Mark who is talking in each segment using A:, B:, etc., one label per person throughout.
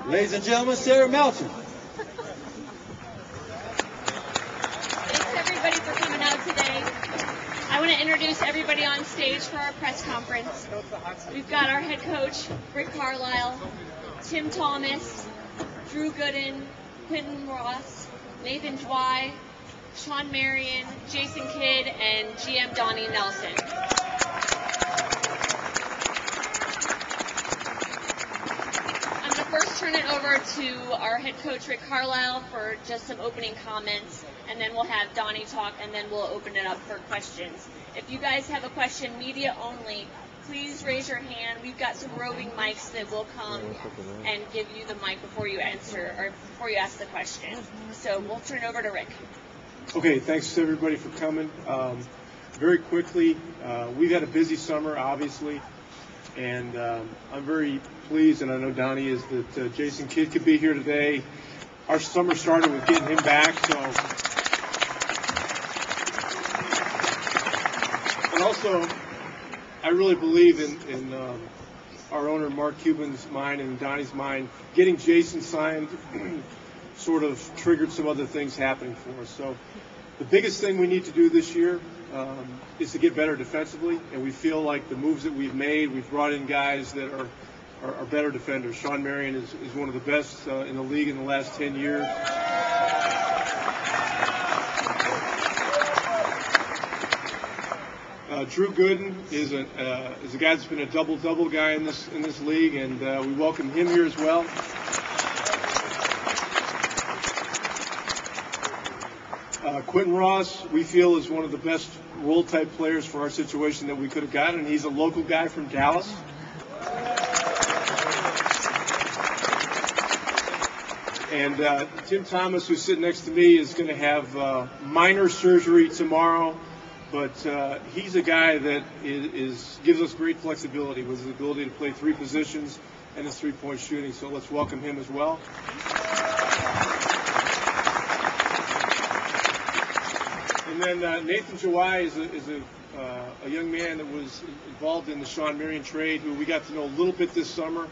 A: Ladies and gentlemen, Sarah Melton.
B: Thanks everybody for coming out today. I want to introduce everybody on stage for our press conference. We've got our head coach, Rick Carlisle, Tim Thomas, Drew Gooden, Quinton Ross, Nathan Jawai, Shawn Marion, Jason Kidd, and GM Donnie Nelson. I'm going to first turn it over to our head coach, Rick Carlisle, for just some opening comments, and then we'll have Donnie talk, and then we'll open it up for questions. If you guys have a question, media only, please raise your hand. We've got some roving mics that will come and give you the mic before you answer or before you ask the question. So we'll turn it over to Rick.
C: Okay, thanks everybody for coming. Very quickly, we've had a busy summer, obviously, and I'm very pleased, and I know Donnie is, that Jason Kidd could be here today. Our summer started with getting him back, but also I really believe in our owner Mark Cuban's mind and Donnie's mind. Getting Jason signed sort of triggered some other things happening for us. So the biggest thing we need to do this year is to get better defensively, and we feel like the moves that we've made, we've brought in guys that are better defenders. Shawn Marion is one of the best in the league in the last 10 years. Drew Gooden is a guy that's been a double-double guy in this league, and we welcome him here as well. Quinton Ross, we feel, is one of the best role-type players for our situation that we could have gotten, and he's a local guy from Dallas. And Tim Thomas, who's sitting next to me, is going to have minor surgery tomorrow, but he's a guy that gives us great flexibility with his ability to play three positions and his three-point shooting. So let's welcome him as well. And then Nathan Jawai is a young man that was involved in the Shawn Marion trade, who we got to know a little bit this summer.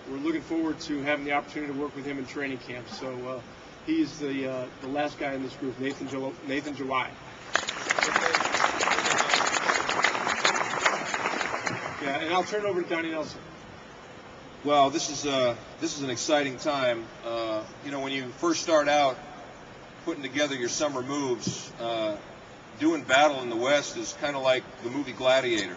C: We're looking forward to having the opportunity to work with him in training camp. So he's the last guy in this group, Nathan Jawai. Yeah, and I'll turn it over to Donnie Nelson.
D: Well, this is an exciting time. When you first start out putting together your summer moves, doing battle in the West is kind of like the movie Gladiator.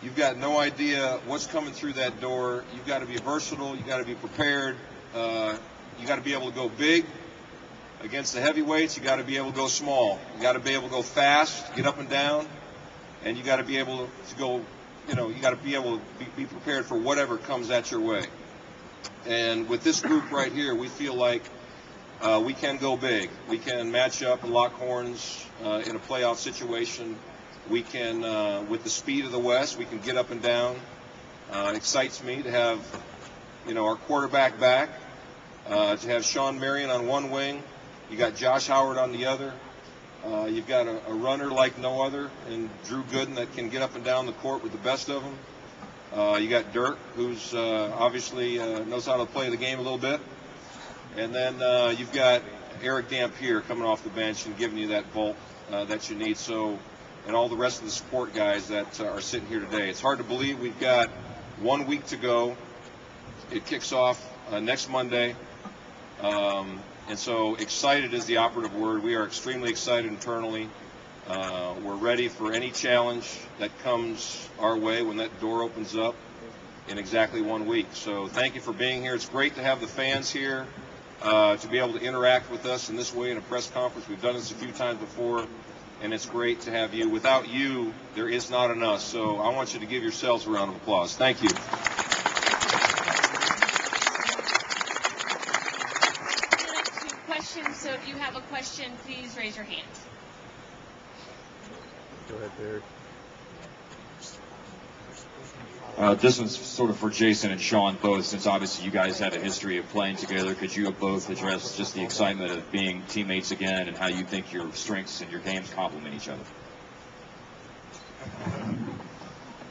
D: You've got no idea what's coming through that door. You've got to be versatile. You've got to be prepared. You got to be able to go big against the heavyweights. You got to be able to go small. You got to be able to go fast, get up and down, and you got to be able to go. You got to be able to be prepared for whatever comes at your way. And with this group right here, we feel like we can go big. We can match up and lock horns in a playoff situation. We can, with the speed of the West, we can get up and down. It excites me to have, our quarterback back, to have Shawn Marion on one wing. You got Josh Howard on the other. You've got a runner like no other, and Drew Gooden that can get up and down the court with the best of them. You got Dirk, who's obviously knows how to play the game a little bit. And then you've got Eric Dampier coming off the bench and giving you that bulk that you need. So, and all the rest of the support guys that are sitting here today. It's hard to believe we've got 1 week to go. It kicks off next Monday. And so excited is the operative word. We are extremely excited internally. We're ready for any challenge that comes our way when that door opens up in exactly 1 week. So thank you for being here. It's great to have the fans here, to be able to interact with us in this way in a press conference. We've done this a few times before, and it's great to have you. Without you, there is not an us. So I want you to give yourselves a round of applause. Thank you.
B: So if you have a question, please raise your hand.
E: Go ahead, Derek.
F: This one's sort of for Jason and Shawn both, since obviously you guys have a history of playing together. Could you both address just the excitement of being teammates again and how you think your strengths and your games complement each other?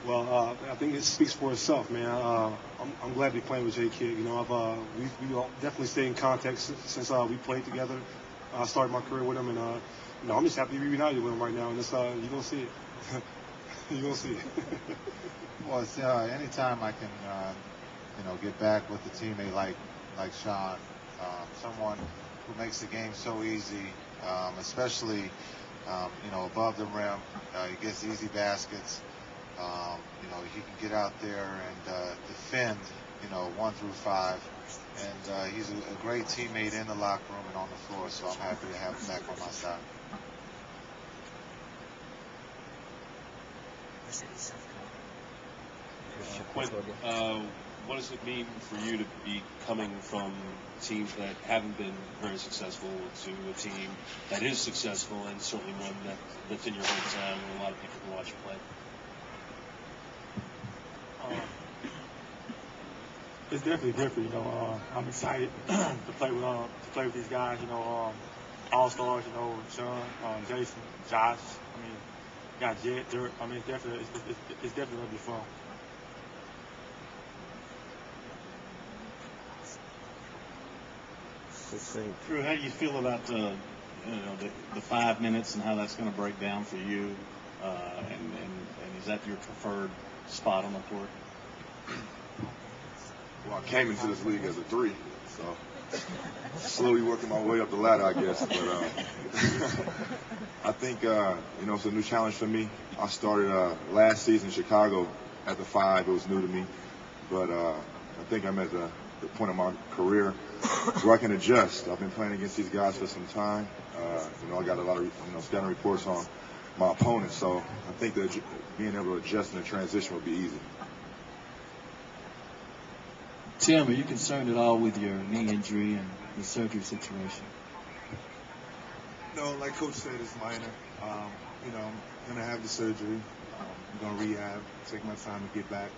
C: Well, I think it speaks for itself, man. I'm glad to be playing with J Kidd. You know, we all definitely stayed in contact since we played together. I started my career with him, and you know, I'm just happy to be reunited with him right now. And it's, you're gonna see it. You're gonna see it.
E: Well, it's, anytime I can, you know, get back with a teammate like Shawn, someone who makes the game so easy, especially, you know, above the rim. He gets easy baskets. You know, he can get out there and defend, you know, 1 through 5. And he's a great teammate in the locker room and on the floor, so I'm happy to have him back on my side.
G: Quinton, what does it mean for you to be coming from teams that haven't been very successful to a team that is successful, and certainly one that's in your hometown where a lot of people can watch you play?
H: It's definitely different, you know. I'm excited to play with these guys, you know, all stars, you know, Shawn, Jason, Josh. I mean, got Jed, Dirk. I mean, it's definitely gonna be fun.
I: Drew, how do you feel about the 5 minutes and how that's going to break down for you? And is that your preferred spot on the court?
J: Well, I came into this league as a 3, so slowly working my way up the ladder, I guess. But I think you know, it's a new challenge for me. I started last season in Chicago at the 5. It was new to me, but I think I'm at the point of my career where I can adjust. I've been playing against these guys for some time. You know, I got a lot of scouting reports on my opponents, so I think that being able to adjust in the transition will be easy.
K: Tim, are you concerned at all with your knee injury and the surgery situation?
E: No, like Coach said, it's minor. You know, I'm going to have the surgery. I'm going to rehab, take my time to get back.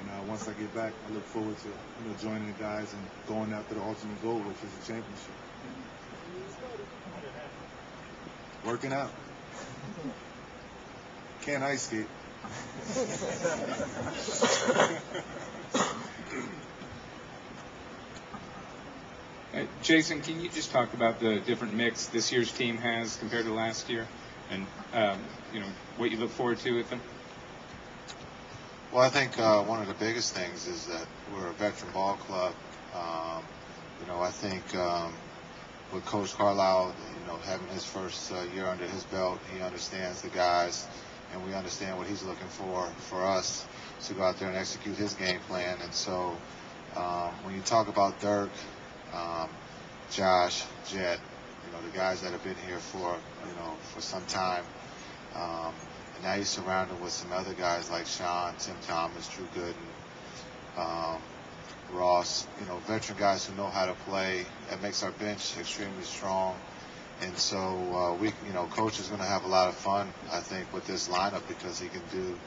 E: And once I get back, I look forward to joining the guys and going after the ultimate goal, which is the championship. Working out. Can't ice skate.
L: Jason, can you just talk about the different mix this year's team has compared to last year, and you know, what you look forward to with them?
E: Well, I think one of the biggest things is that we're a veteran ball club. You know, I think with Coach Carlisle, you know, having his first year under his belt, he understands the guys, and we understand what he's looking for us to go out there and execute his game plan. And so when you talk about Dirk, Josh, Jet, you know, the guys that have been here for some time, and now he's surrounded with some other guys like Shawn, Tim Thomas, Drew Gooden, Ross, you know, veteran guys who know how to play. That makes our bench extremely strong. And so Coach is going to have a lot of fun, I think, with this lineup, because he can do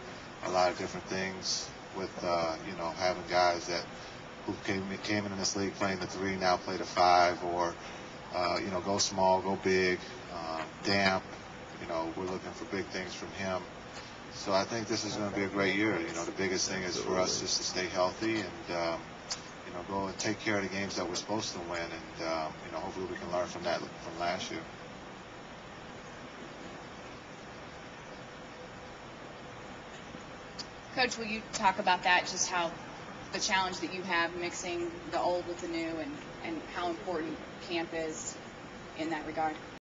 E: a lot of different things with, having guys who came in this league playing the 3, now play the 5, or, go small, go big, damp. You know, we're looking for big things from him. So I think this is going to be a great year. You know, the biggest thing is for us just to stay healthy and, go and take care of the games that we're supposed to win. And, hopefully we can learn from that from last year.
M: Coach, will you talk about that, just how the challenge that you have mixing the old with the new, and how important camp is in that regard?